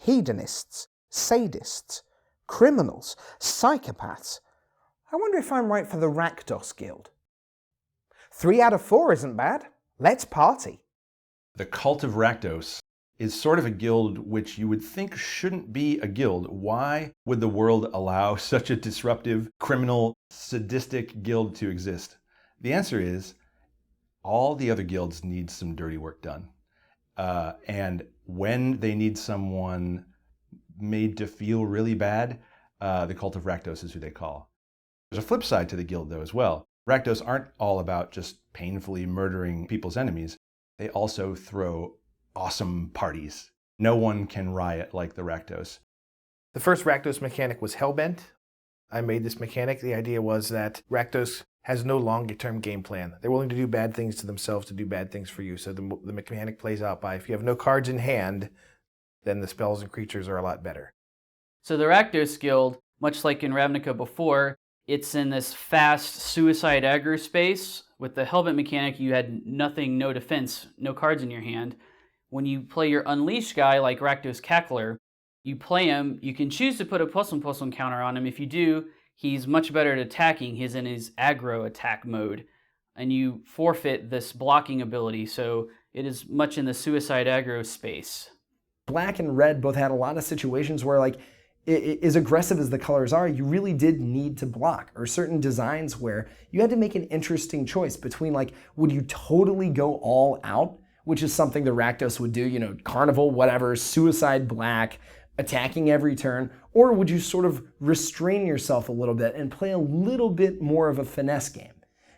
hedonists, sadists, criminals, psychopaths. I wonder if I'm right for the Rakdos Guild. 3 out of 4 isn't bad. Let's party. The Cult of Rakdos is sort of a guild which you would think shouldn't be a guild. Why would the world allow such a disruptive, criminal, sadistic guild to exist? The answer is all the other guilds need some dirty work done. And when they need someone made to feel really bad, the Cult of Rakdos is who they call. There's a flip side to the guild, though, as well. Rakdos aren't all about just painfully murdering people's enemies. They also throw awesome parties. No one can riot like the Rakdos. The first Rakdos mechanic was Hellbent. I made this mechanic. The idea was that Rakdos has no longer-term game plan. They're willing to do bad things to themselves to do bad things for you. So the mechanic plays out by if you have no cards in hand, then the spells and creatures are a lot better. So the Rakdos Guild, much like in Ravnica before, it's in this fast suicide aggro space. With the Hellbent mechanic, you had nothing, no defense, no cards in your hand. When you play your Unleashed guy, like Rakdos Cackler, you play him, you can choose to put a +1/+1 counter on him. If you do, he's much better at attacking. He's in his aggro attack mode. And you forfeit this blocking ability, so it is much in the suicide aggro space. Black and red both had a lot of situations where, like, as aggressive as the colors are, you really did need to block, or certain designs where you had to make an interesting choice between, like, would you totally go all out, which is something the Rakdos would do, you know, Carnival, whatever, suicide black, attacking every turn, or would you sort of restrain yourself a little bit and play a little bit more of a finesse game?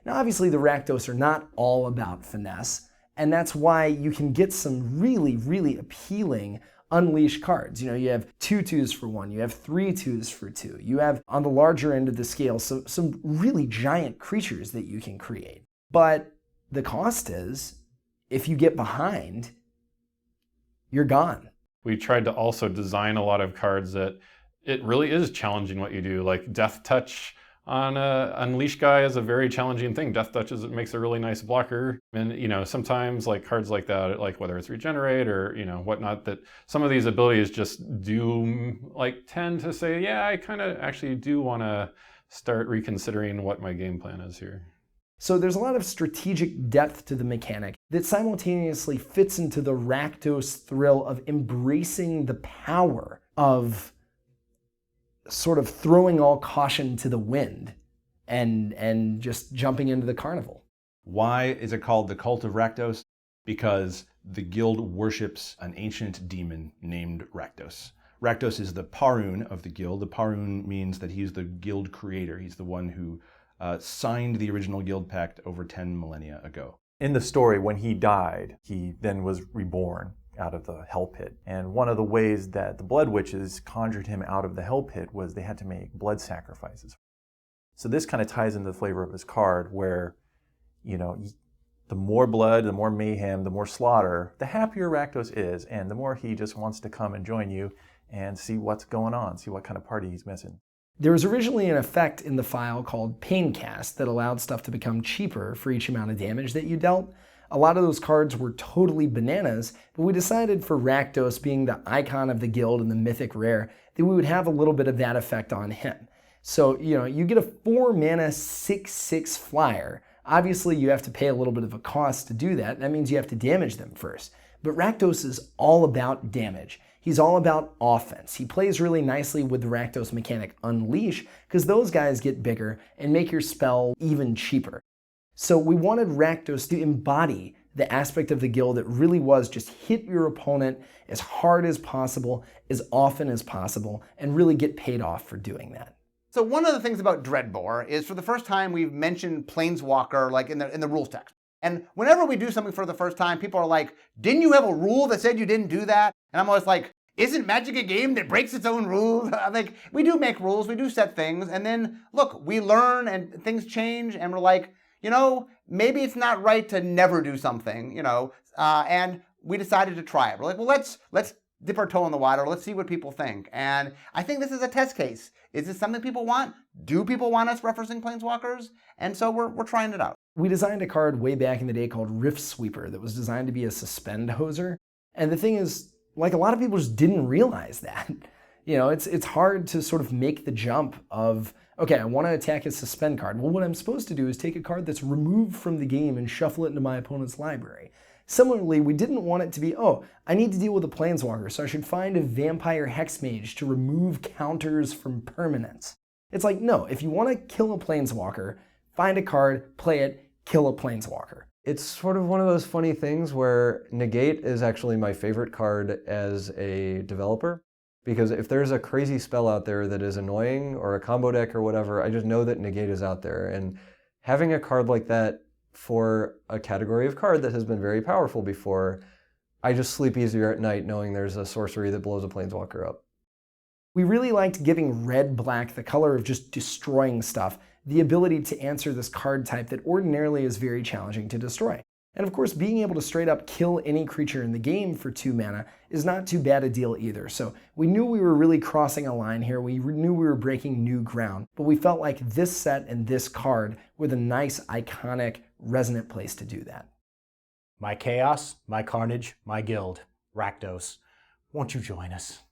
Now, obviously, the Rakdos are not all about finesse, and that's why you can get some really, really appealing Unleashed cards. You know, you have 2 2s for 1, you have 3 2s for 2. You have, on the larger end of the scale, some really giant creatures that you can create. But the cost is, if you get behind, you're gone. We tried to also design a lot of cards that it really is challenging what you do. Like Death Touch on a Unleashed guy is a very challenging thing. Death Touch makes a really nice blocker. And, you know, sometimes like cards like that, like whether it's Regenerate or, you know, whatnot, that some of these abilities just do like tend to say, yeah, I kind of actually do want to start reconsidering what my game plan is here. So there's a lot of strategic depth to the mechanic that simultaneously fits into the Rakdos thrill of embracing the power of sort of throwing all caution to the wind and just jumping into the carnival. Why is it called the Cult of Rakdos? Because the guild worships an ancient demon named Rakdos. Rakdos is the Parun of the guild. The Parun means that he's the guild creator. He's the one who signed the original guild pact over 10 millennia ago. In the story, when he died, he then was reborn out of the hell pit. And one of the ways that the blood witches conjured him out of the hell pit was they had to make blood sacrifices. So this kind of ties into the flavor of his card where, you know, the more blood, the more mayhem, the more slaughter, the happier Rakdos is, and the more he just wants to come and join you and see what's going on, see what kind of party he's missing. There was originally an effect in the file called Paincast that allowed stuff to become cheaper for each amount of damage that you dealt. A lot of those cards were totally bananas, but we decided for Rakdos being the icon of the guild and the mythic rare, that we would have a little bit of that effect on him. So, you know, you get a 4 mana 6/6 flyer. Obviously, you have to pay a little bit of a cost to do that. That means you have to damage them first. But Rakdos is all about damage. He's all about offense. He plays really nicely with the Rakdos mechanic Unleash, because those guys get bigger and make your spell even cheaper. So we wanted Rakdos to embody the aspect of the guild that really was just hit your opponent as hard as possible, as often as possible, and really get paid off for doing that. So one of the things about Dreadbore is for the first time we've mentioned Planeswalker like in the rules text. And whenever we do something for the first time, people are like, didn't you have a rule that said you didn't do that? And I'm always like, isn't Magic a game that breaks its own rules? I'm like, we do make rules, we do set things, and then look, we learn and things change, and we're like, you know, maybe it's not right to never do something, you know, and we decided to try it. We're like, well, let's dip our toe in the water. Let's see what people think. And I think this is a test case. Is this something people want? Do people want us referencing Planeswalkers? And so we're trying it out. We designed a card way back in the day called Rift Sweeper that was designed to be a suspend hoser. And the thing is, like a lot of people just didn't realize that. You know, it's hard to sort of make the jump of, okay, I want to attack a suspend card. Well, what I'm supposed to do is take a card that's removed from the game and shuffle it into my opponent's library. Similarly, we didn't want it to be, oh, I need to deal with a planeswalker, so I should find a vampire hexmage to remove counters from permanents. It's like, no, if you want to kill a planeswalker, find a card, play it, kill a planeswalker. It's sort of one of those funny things where negate is actually my favorite card as a developer. Because if there's a crazy spell out there that is annoying or a combo deck or whatever, I just know that negate is out there. And having a card like that for a category of card that has been very powerful before, I just sleep easier at night knowing there's a sorcery that blows a planeswalker up. We really liked giving red-black, the color of just destroying stuff, the ability to answer this card type that ordinarily is very challenging to destroy. And of course, being able to straight up kill any creature in the game for 2 mana is not too bad a deal either. So we knew we were really crossing a line here. We knew we were breaking new ground. But we felt like this set and this card were the nice, iconic, resonant place to do that. My chaos, my carnage, my guild, Rakdos. Won't you join us?